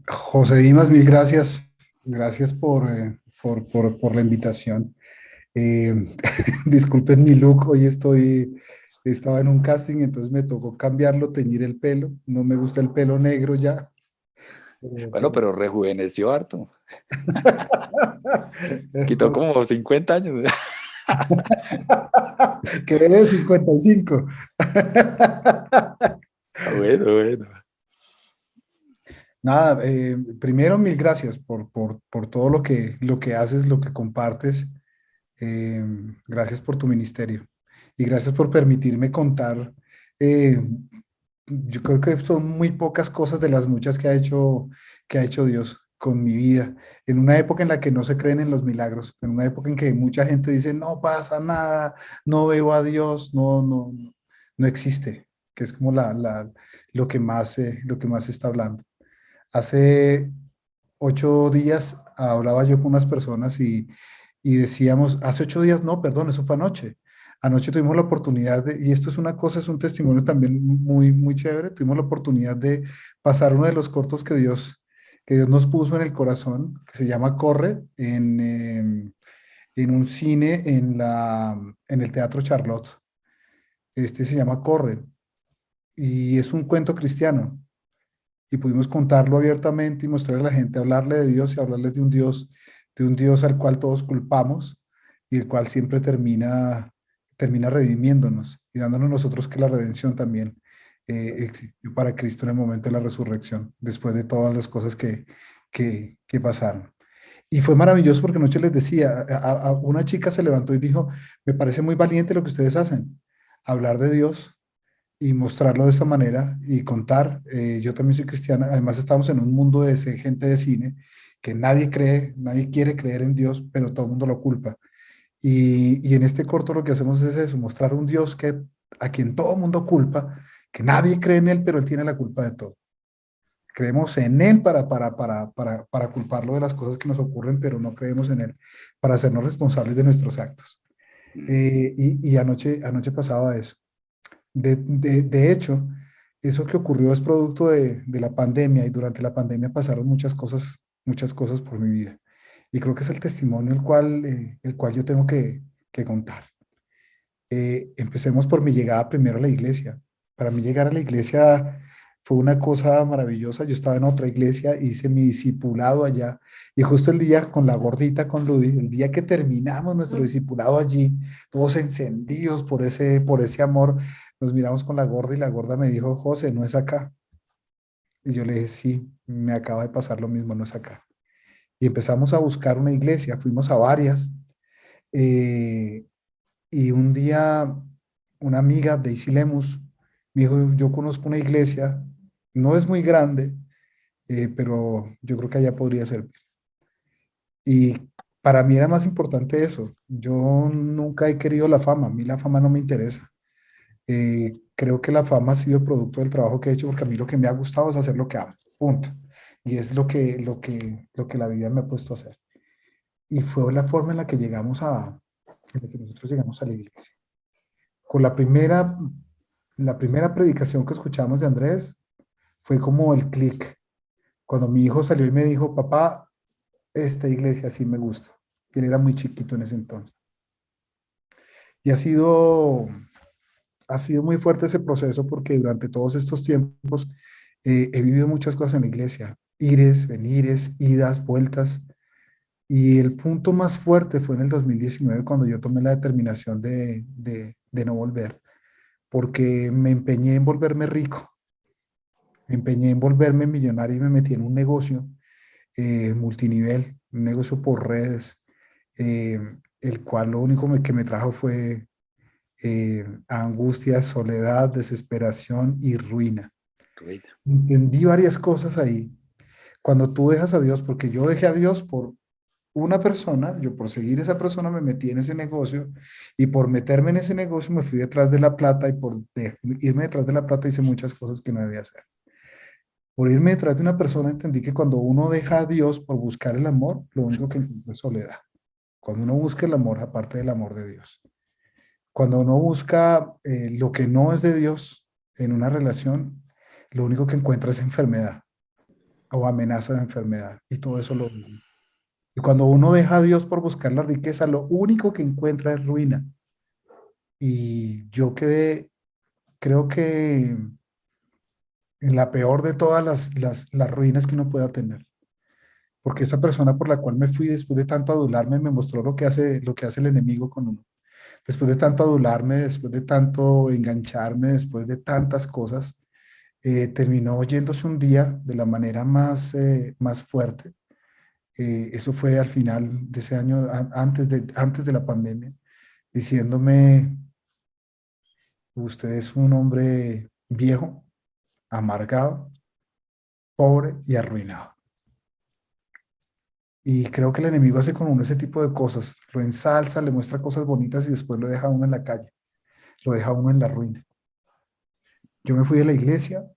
José Dimas, mil gracias. Gracias por la invitación. Eh, Disculpen mi look, estaba en un casting, entonces me tocó cambiarlo, teñir el pelo. No me gusta el pelo negro ya. Bueno, pero rejuveneció harto. Quitó Por- como 50 años. Quedé de 55. Bueno, bueno. Nada, primero mil gracias por todo lo que haces, lo que compartes. Eh, Gracias por tu ministerio y gracias por permitirme contar. eh, yo creo que son muy pocas cosas de las muchas que ha hecho Dios con mi vida. En una época en la que no se creen en los milagros, en una época en que mucha gente dice, no pasa nada, no veo a Dios, no existe, que es como lo que más se está hablando. Hace 8 días hablaba yo con unas personas y decíamos, hace 8 días, no, perdón, eso fue anoche. Anoche tuvimos la oportunidad de, y esto es una cosa, es un testimonio también muy, muy chévere, tuvimos la oportunidad de pasar uno de los cortos que Dios nos puso en el corazón, que se llama Corre, en un cine en el Teatro Charlotte. Este se llama Corre y es un cuento cristiano y pudimos contarlo abiertamente y mostrarle a la gente, hablarle de Dios y hablarles de un Dios al cual todos culpamos y el cual siempre termina redimiéndonos y dándonos nosotros que la redención también existió para Cristo en el momento de la resurrección, después de todas las cosas que pasaron. Y fue maravilloso porque anoche les decía, una chica se levantó y dijo, me parece muy valiente lo que ustedes hacen, hablar de Dios y mostrarlo de esa manera y contar. Yo también soy cristiana, además estamos en un mundo gente de cine que nadie cree, nadie quiere creer en Dios, pero todo el mundo lo culpa. Y en este corto lo que hacemos es eso, mostrar un Dios a quien todo el mundo culpa, que nadie cree en Él, pero Él tiene la culpa de todo. Creemos en Él para culparlo de las cosas que nos ocurren, pero no creemos en Él para hacernos responsables de nuestros actos. Y anoche pasaba eso. De hecho, eso que ocurrió es producto de la pandemia y durante la pandemia pasaron muchas cosas por mi vida. Y creo que es el testimonio el cual yo tengo que contar. Empecemos por mi llegada primero a la iglesia. Para mí llegar a la iglesia fue una cosa maravillosa. Yo estaba en otra iglesia, hice mi discipulado allá y justo el día con la gordita, con Ludy, el día que terminamos nuestro discipulado allí, todos encendidos por ese amor, nos miramos con la gorda y la gorda me dijo, José, no es acá. Y yo le dije, sí, me acaba de pasar lo mismo, no es acá. Y empezamos a buscar una iglesia, fuimos a varias. eh, y un día una amiga, Daisy Lemus, me dijo, yo conozco una iglesia, no es muy grande, pero yo creo que allá podría ser. Y para mí era más importante eso. Yo nunca he querido la fama, a mí la fama no me interesa. Creo que la fama ha sido producto del trabajo que he hecho porque a mí lo que me ha gustado es hacer lo que amo, punto. Y es lo que la vida me ha puesto a hacer. Y fue la forma en la que nosotros llegamos a la iglesia. Con la primera predicación que escuchamos de Andrés fue como el clic. Cuando mi hijo salió y me dijo, papá, esta iglesia sí me gusta. Y él era muy chiquito en ese entonces. Y ha sido muy fuerte ese proceso porque durante todos estos tiempos he vivido muchas cosas en la iglesia. Ires, venires, idas, vueltas. Y el punto más fuerte fue en el 2019 cuando yo tomé la determinación de no volver, porque me empeñé en volverme rico. Me empeñé en volverme millonario y me metí en un negocio multinivel, un negocio por redes, eh, el cual lo único que me trajo fue angustia, soledad, desesperación y ruina. Ruido. Entendí varias cosas ahí. Cuando tú dejas a Dios, porque yo dejé a Dios por una persona, yo por seguir esa persona me metí en ese negocio y por meterme en ese negocio me fui detrás de la plata y irme detrás de la plata hice muchas cosas que no debía hacer. Por irme detrás de una persona entendí que cuando uno deja a Dios por buscar el amor, lo único que encuentra es soledad. Cuando uno busca el amor, aparte del amor de Dios. Cuando uno busca lo que no es de Dios en una relación, lo único que encuentra es enfermedad o amenaza de enfermedad. Y todo eso lo... Y cuando uno deja a Dios por buscar la riqueza, lo único que encuentra es ruina. Y yo creo que en la peor de todas las ruinas que uno pueda tener. Porque esa persona por la cual me fui después de tanto adularme me mostró lo que hace el enemigo con uno. Después de tanto adularme, después de tanto engancharme, después de tantas cosas, terminó yéndose un día de la manera más fuerte. Eso fue al final de ese año, antes de la pandemia, diciéndome, usted es un hombre viejo, amargado, pobre y arruinado. Y creo que el enemigo hace con uno ese tipo de cosas. Lo ensalza, le muestra cosas bonitas y después lo deja a uno en la calle, lo deja a uno en la ruina. Yo me fui de la iglesia,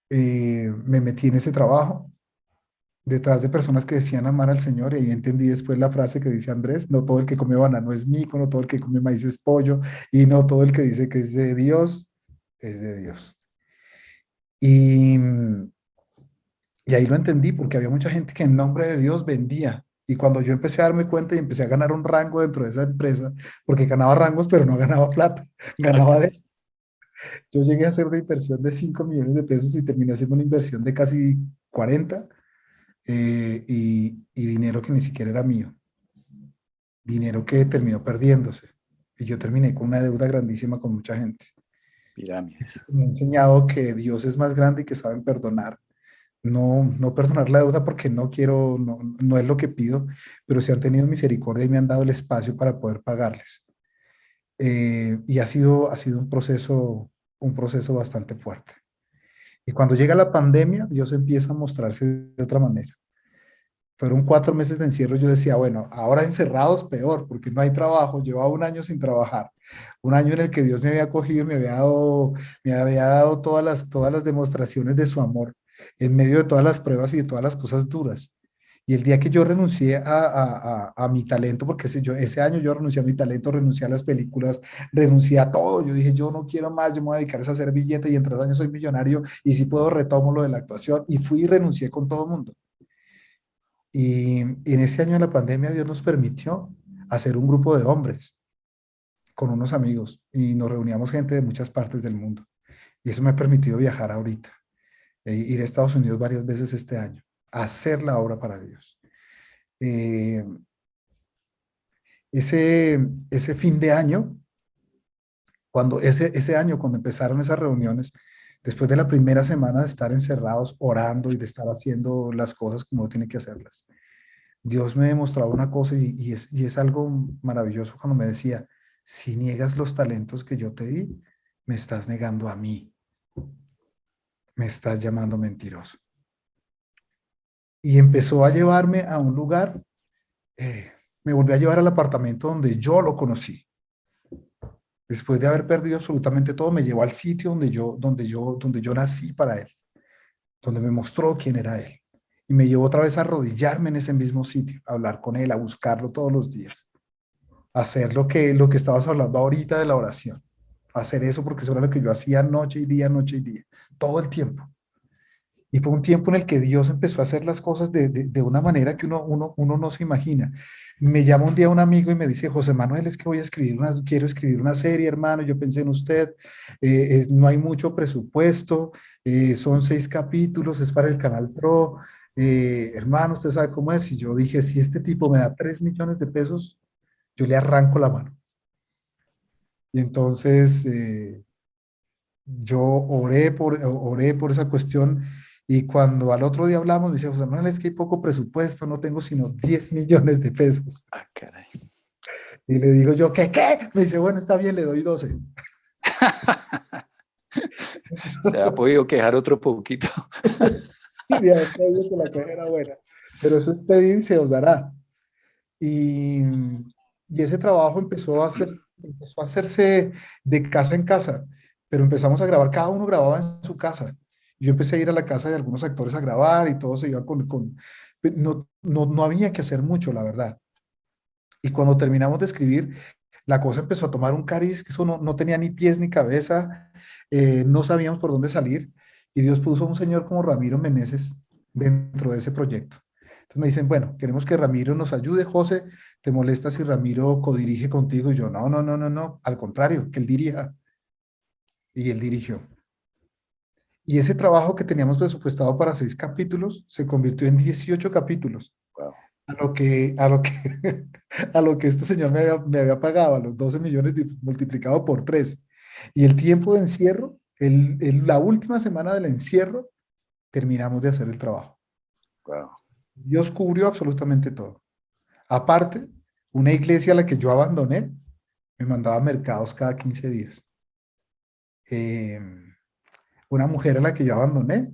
me metí en ese trabajo, detrás de personas que decían amar al Señor, y ahí entendí después la frase que dice Andrés: no todo el que come banano es mico, no todo el que come maíz es pollo, y no todo el que dice que es de Dios. Y, y ahí lo entendí porque había mucha gente que en nombre de Dios vendía. Y cuando yo empecé a darme cuenta y empecé a ganar un rango dentro de esa empresa, porque ganaba rangos, pero no ganaba plata, Ah, ganaba caray. de... Yo llegué a hacer una inversión de 5 millones de pesos y terminé haciendo una inversión de casi 40, y dinero que ni siquiera era mío, dinero que terminó perdiéndose. Y yo terminé con una deuda grandísima con mucha gente. Pirámides. Me ha enseñado que Dios es más grande y que saben perdonar. No, no perdonar la deuda porque no quiero, no, no es lo que pido, pero sí han tenido misericordia y me han dado el espacio para poder pagarles. Y ha sido un proceso bastante fuerte. Y cuando llega la pandemia, Dios empieza a mostrarse de otra manera. Fueron 4 meses de encierro. Yo decía, bueno, ahora encerrados peor, porque no hay trabajo. Llevaba un año sin trabajar. Un año en el que Dios me había cogido y me había dado todas las demostraciones de su amor en medio de todas las pruebas y de todas las cosas duras. Y el día que yo renuncié a mi talento, porque ese año yo renuncié a mi talento, renuncié a las películas, renuncié a todo. Yo dije, yo no quiero más, yo me voy a dedicar a hacer billetes y en 3 años soy millonario y si puedo retomo lo de la actuación. Y fui y renuncié con todo el mundo. Y en ese año de la pandemia Dios nos permitió hacer un grupo de hombres con unos amigos y nos reuníamos gente de muchas partes del mundo. Y eso me ha permitido viajar ahorita, ir a Estados Unidos varias veces este año, a hacer la obra para Dios. Eh, ese fin de año, ese año, cuando empezaron esas reuniones, después de la primera semana de estar encerrados, orando y de estar haciendo las cosas como uno tiene que hacerlas, Dios me demostraba una cosa y es algo maravilloso cuando me decía: si niegas los talentos que yo te di, me estás negando a mí, me estás llamando mentiroso. Y empezó a llevarme a un lugar, eh, me volvió a llevar al apartamento donde yo lo conocí. Después de haber perdido absolutamente todo, me llevó al sitio donde yo nací para él, donde me mostró quién era él. Y me llevó otra vez a arrodillarme en ese mismo sitio, a hablar con él, a buscarlo todos los días, hacer lo que estabas hablando ahorita de la oración, hacer eso porque eso era lo que yo hacía noche y día, todo el tiempo. Y fue un tiempo en el que Dios empezó a hacer las cosas de una manera que uno no se imagina. Me llama un día un amigo y me dice: José Manuel, es que quiero escribir una serie, hermano, yo pensé en usted, no hay mucho presupuesto, son 6 capítulos, es para el Canal Pro, hermano, usted sabe cómo es. Y yo dije, si este tipo me da 3 millones de pesos, yo le arranco la mano. Y entonces yo oré por esa cuestión y cuando al otro día hablamos, me dice: José Manuel, es que hay poco presupuesto, no tengo sino 10 millones de pesos. Ah, caray. Y le digo yo: ¿qué? Me dice: bueno, está bien, le doy 12. Se ha podido quejar otro poquito. Y de ahí me dijo que la cosa era buena. Pero eso es pedir y se os dará. Y, y ese trabajo empezó a hacerse de casa en casa, pero empezamos a grabar, cada uno grababa en su casa. Yo empecé a ir a la casa de algunos actores a grabar y todos se iban no había que hacer mucho, la verdad. Y cuando terminamos de escribir, la cosa empezó a tomar un cariz que eso no tenía ni pies ni cabeza, no sabíamos por dónde salir, y Dios puso a un señor como Ramiro Meneses dentro de ese proyecto. Entonces me dicen: bueno, queremos que Ramiro nos ayude. José, ¿te molesta si Ramiro codirige contigo? Y yo: no, al contrario, que él dirija. Y él dirigió. Y ese trabajo que teníamos presupuestado para 6 capítulos se convirtió en 18 capítulos. Wow. A lo que este señor me había pagado, a los 12 millones multiplicado por 3. Y el tiempo de encierro, la última semana del encierro, terminamos de hacer el trabajo. Wow. Dios cubrió absolutamente todo. Aparte, una iglesia a la que yo abandoné me mandaba mercados cada 15 días. Eh, una mujer a la que yo abandoné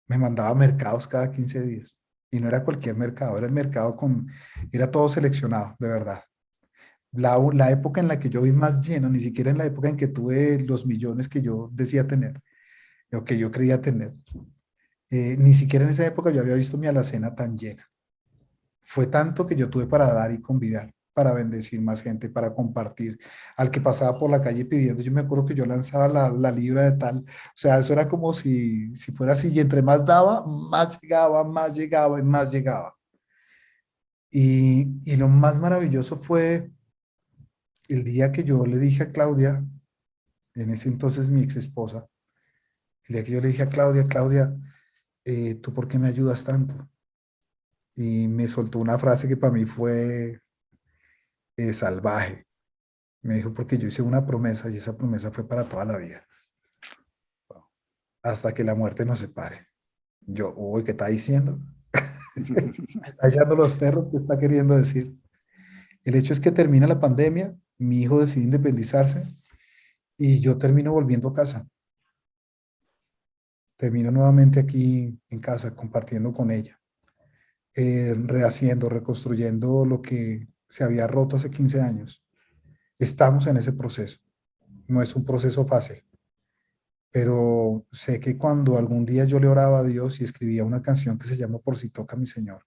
me mandaba mercados cada 15 días. Y no era cualquier mercado, era el mercado era todo seleccionado, de verdad. La época en la que yo vi más lleno, ni siquiera en la época en que tuve los millones que yo decía tener, o que yo creía tener. Ni siquiera en esa época yo había visto mi alacena tan llena. Fue tanto que yo tuve para dar y convidar, para bendecir más gente, para compartir. Al que pasaba por la calle pidiendo, yo me acuerdo que yo lanzaba la libra de tal. O sea, eso era como si fuera así. Y entre más daba, más llegaba y más llegaba. Y lo más maravilloso fue el día que yo le dije a Claudia, en ese entonces mi ex esposa, el día que yo le dije a Claudia, Claudia, ¿tú por qué me ayudas tanto? Y me soltó una frase que para mí fue salvaje. Me dijo, porque yo hice una promesa y esa promesa fue para toda la vida, hasta que la muerte nos separe. Yo, uy, ¿qué está diciendo? Está echando los perros, ¿qué está queriendo decir? El hecho es que termina la pandemia, mi hijo decide independizarse y yo termino volviendo a casa. Termino nuevamente aquí en casa, compartiendo con ella, rehaciendo, reconstruyendo lo que se había roto hace 15 años. Estamos en ese proceso. No es un proceso fácil, pero sé que cuando algún día yo le oraba a Dios y escribía una canción que se llama Por si toca mi Señor,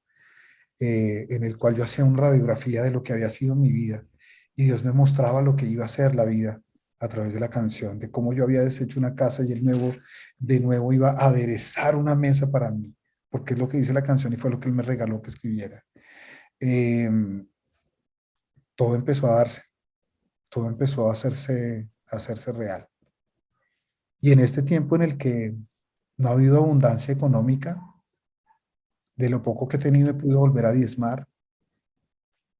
en el cual yo hacía una radiografía de lo que había sido mi vida y Dios me mostraba lo que iba a ser la vida a través de la canción, de cómo yo había deshecho una casa y de nuevo iba a aderezar una mesa para mí, porque es lo que dice la canción y fue lo que Él me regaló que escribiera. Eh, Todo empezó a darse, todo empezó a hacerse real. Y en este tiempo en el que no ha habido abundancia económica, de lo poco que he tenido he podido volver a diezmar,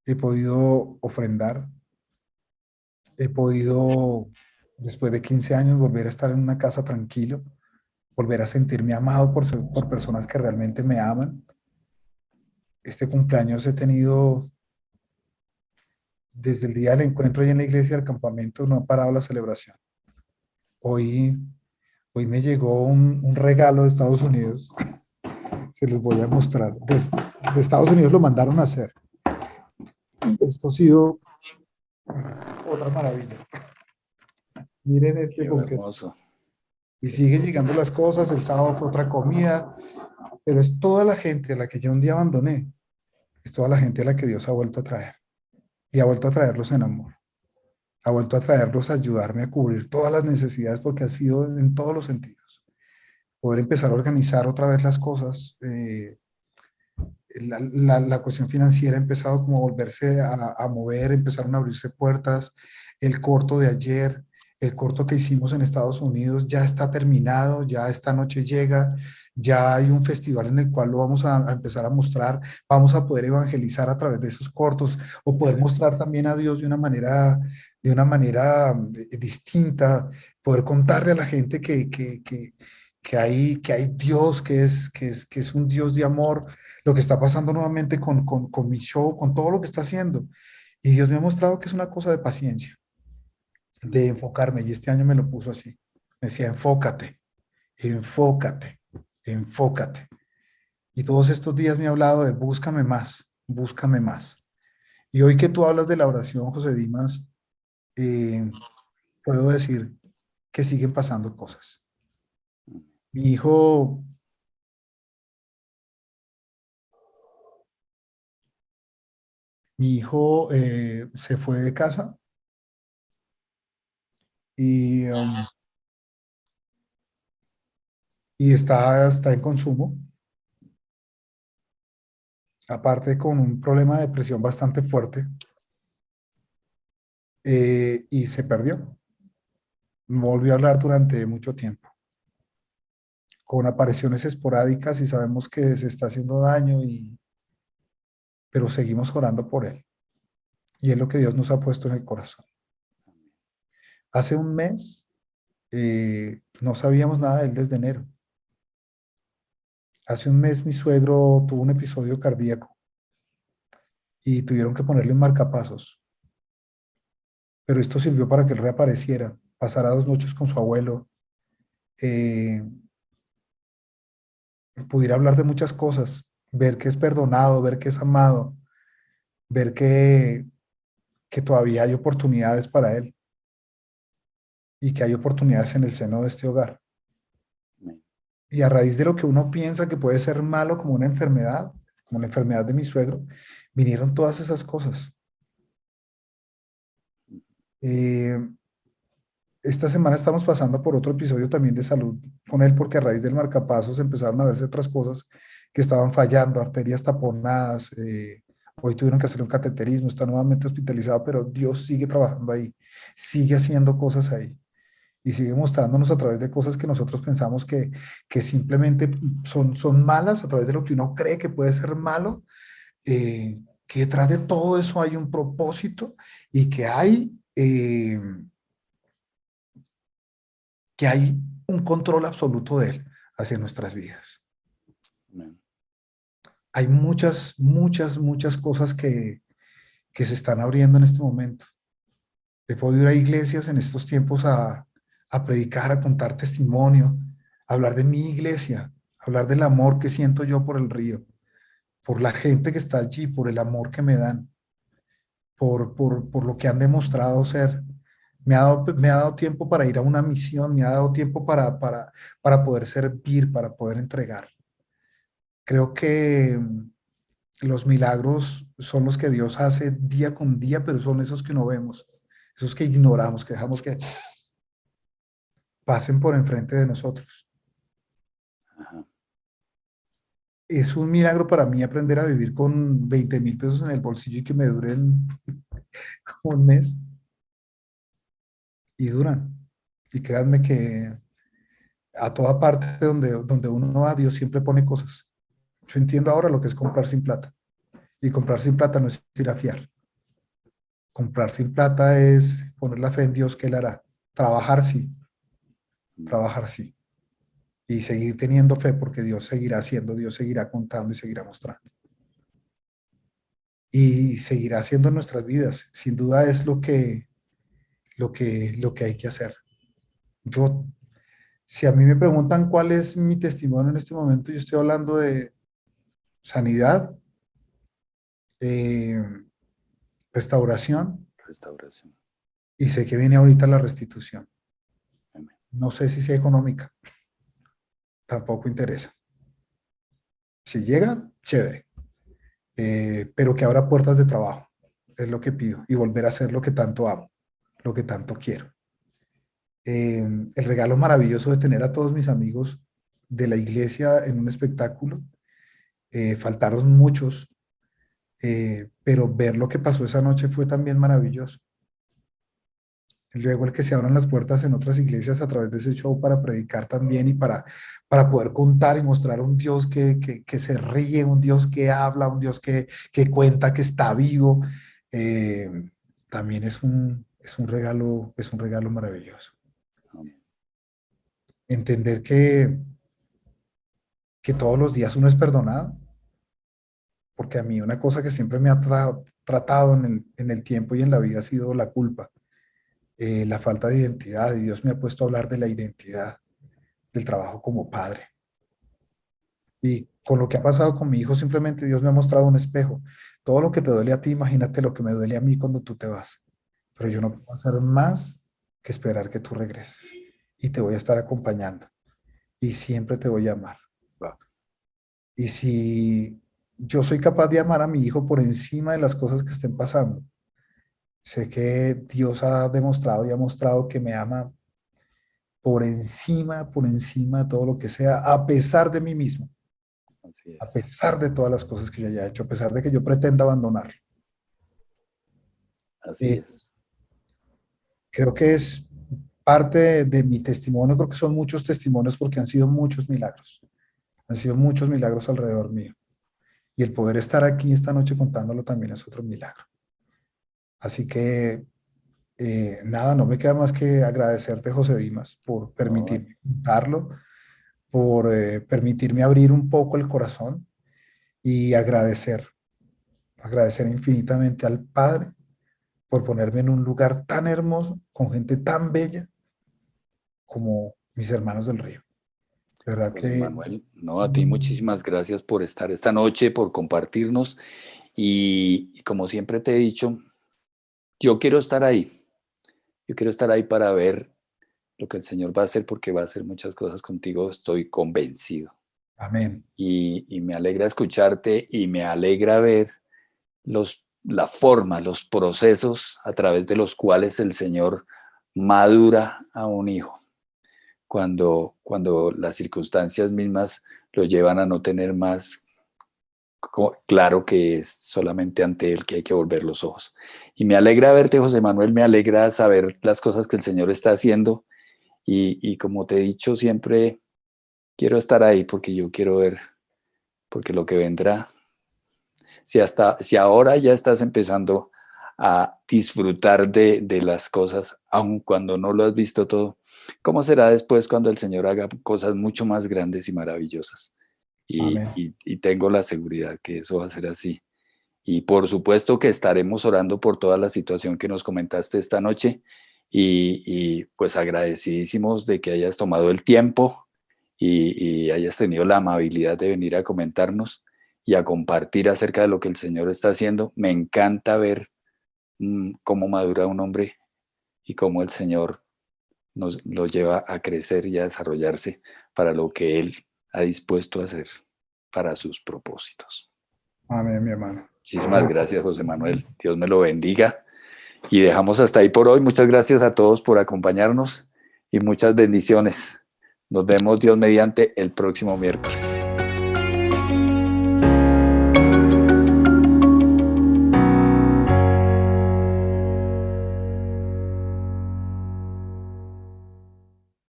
he podido ofrendar, he podido, después de 15 años, volver a estar en una casa tranquilo, volver a sentirme amado por personas que realmente me aman. Este cumpleaños he tenido, desde el día del encuentro y en la iglesia del campamento, no ha parado la celebración. Hoy, hoy me llegó un regalo de Estados Unidos, se los voy a mostrar. De Estados Unidos lo mandaron a hacer. Esto ha sido otra maravilla. Miren este Qué porque hermoso. y siguen llegando las cosas, el sábado fue otra comida, pero es toda la gente a la que yo un día abandoné, es toda la gente a la que Dios ha vuelto a traer y ha vuelto a traerlos en amor, ha vuelto a traerlos a ayudarme a cubrir todas las necesidades porque ha sido en todos los sentidos. Poder empezar a organizar otra vez las cosas, la cuestión financiera ha empezado como a volverse a mover, empezaron a abrirse puertas, el corto de ayer, el corto que hicimos en Estados Unidos ya está terminado, ya esta noche llega, ya hay un festival en el cual lo vamos a empezar a mostrar, vamos a poder evangelizar a través de esos cortos o poder mostrar también a Dios de una manera distinta, poder contarle a la gente que hay Dios, que es un Dios de amor, lo que está pasando nuevamente con mi show, con todo lo que está haciendo. Y Dios me ha mostrado que es una cosa de paciencia, de enfocarme. Y este año me lo puso así. Me decía, enfócate, enfócate, enfócate. Y todos estos días me ha hablado de búscame más, búscame más. Y hoy que tú hablas de la oración, José Dimas, eh, puedo decir que siguen pasando cosas. Mi hijo, mi hijo se fue de casa y, y está en consumo, aparte con un problema de depresión bastante fuerte, y se perdió. No volvió a hablar durante mucho tiempo, con apariciones esporádicas y sabemos que se está haciendo daño, pero seguimos orando por él. Y es lo que Dios nos ha puesto en el corazón. Hace un mes no sabíamos nada de él desde enero. Hace un mes mi suegro tuvo un episodio cardíaco y tuvieron que ponerle un marcapasos, pero esto sirvió para que él reapareciera, pasara 2 noches con su abuelo, eh, pudiera hablar de muchas cosas, ver que es perdonado, ver que es amado, ver que todavía hay oportunidades para él y que hay oportunidades en el seno de este hogar. Y a raíz de lo que uno piensa que puede ser malo como una enfermedad, como la enfermedad de mi suegro, vinieron todas esas cosas. Eh, esta semana estamos pasando por otro episodio también de salud con él, porque a raíz del marcapasos empezaron a verse otras cosas que estaban fallando, arterias taponadas. Hoy tuvieron que hacer un cateterismo, está nuevamente hospitalizado, pero Dios sigue trabajando ahí, sigue haciendo cosas ahí y sigue mostrándonos a través de cosas que nosotros pensamos que simplemente son malas, a través de lo que uno cree que puede ser malo, que detrás de todo eso hay un propósito y que hay un control absoluto de él hacia nuestras vidas. Amén. Hay muchas, muchas, muchas cosas que se están abriendo en este momento. He podido ir a iglesias en estos tiempos a predicar, a contar testimonio, a hablar de mi iglesia, a hablar del amor que siento yo por el río, por la gente que está allí, por el amor que me dan, por lo que han demostrado ser. Me ha dado tiempo para ir a una misión, me ha dado tiempo para poder servir, para poder entregar. Creo que los milagros son los que Dios hace día con día, pero son esos que no vemos, esos que ignoramos, que dejamos que pasen por enfrente de nosotros. Ajá. Es un milagro para mí aprender a vivir con 20.000 pesos en el bolsillo y que me duren un mes y duran. Y créanme que a toda parte donde uno va, Dios siempre pone cosas. Yo entiendo ahora lo que es comprar sin plata. Y comprar sin plata no es ir a fiar. Comprar sin plata es poner la fe en Dios que Él hará. Trabajar sí, trabajar sí. Y seguir teniendo fe porque Dios seguirá haciendo, Dios seguirá contando y seguirá mostrando. Y seguirá haciendo en nuestras vidas. Sin duda es lo que hay que hacer. Yo, si a mí me preguntan cuál es mi testimonio en este momento, yo estoy hablando de sanidad, eh, restauración, Restauración. y sé que viene ahorita la restitución. Amén. No sé si sea económica, tampoco interesa. Si llega, chévere, pero que abra puertas de trabajo, es lo que pido, y volver a hacer lo que tanto amo, lo que tanto quiero. El regalo maravilloso de tener a todos mis amigos de la iglesia en un espectáculo, faltaron muchos, pero ver lo que pasó esa noche fue también maravilloso. Luego el que se abran las puertas en otras iglesias a través de ese show para predicar también y para poder contar y mostrar un Dios que se ríe, un Dios que habla, un Dios que cuenta, que está vivo, eh, también es un regalo maravilloso. Amén. Entender que todos los días uno es perdonado, porque a mí una cosa que siempre me ha tratado en el tiempo y en la vida ha sido la culpa, la falta de identidad, y Dios me ha puesto a hablar de la identidad del trabajo como padre. Y con lo que ha pasado con mi hijo, simplemente Dios me ha mostrado un espejo. Todo lo que te duele a ti, imagínate lo que me duele a mí cuando tú te vas. Pero yo no puedo hacer más que esperar que tú regreses. Y te voy a estar acompañando. Y siempre te voy a amar. Va. Y si yo soy capaz de amar a mi hijo por encima de las cosas que estén pasando, sé que Dios ha demostrado y ha mostrado que me ama por encima de todo lo que sea, a pesar de mí mismo, Así a es. pesar de todas las cosas que yo haya hecho, a pesar de que yo pretenda abandonar. Así Eh, es. Creo que es parte de mi testimonio, creo que son muchos testimonios porque han sido muchos milagros alrededor mío. Y el poder estar aquí esta noche contándolo también es otro milagro. Así que nada, no me queda más que agradecerte, José Dimas, por No, permitirme contarlo, por permitirme abrir un poco el corazón y agradecer infinitamente al Padre por ponerme en un lugar tan hermoso, con gente tan bella como mis hermanos del río. De verdad José que Manuel, no, a ti muchísimas gracias por estar esta noche, por compartirnos y como siempre te he dicho, yo quiero estar ahí. Yo quiero estar ahí para ver lo que el Señor va a hacer, porque va a hacer muchas cosas contigo, estoy convencido. Amén. Y me alegra escucharte y me alegra ver la forma, los procesos a través de los cuales el Señor madura a un hijo, cuando las circunstancias mismas lo llevan a no tener más claro que es solamente ante Él que hay que volver los ojos. Y me alegra verte, José Manuel, me alegra saber las cosas que el Señor está haciendo y como te he dicho siempre, quiero estar ahí porque yo quiero ver, porque lo que vendrá, si ahora ya estás empezando a disfrutar de las cosas, aun cuando no lo has visto todo, ¿cómo será después cuando el Señor haga cosas mucho más grandes y maravillosas? Amén. Y tengo la seguridad que eso va a ser así. Y por supuesto que estaremos orando por toda la situación que nos comentaste esta noche y pues agradecidísimos de que hayas tomado el tiempo y hayas tenido la amabilidad de venir a comentarnos y a compartir acerca de lo que el Señor está haciendo. Me encanta ver cómo madura un hombre y cómo el Señor nos lo lleva a crecer y a desarrollarse para lo que Él ha dispuesto a hacer para sus propósitos. Amén, mi hermano. Muchísimas gracias, José Manuel. Dios me lo bendiga. Y dejamos hasta ahí por hoy. Muchas gracias a todos por acompañarnos y muchas bendiciones. Nos vemos, Dios mediante, el próximo miércoles.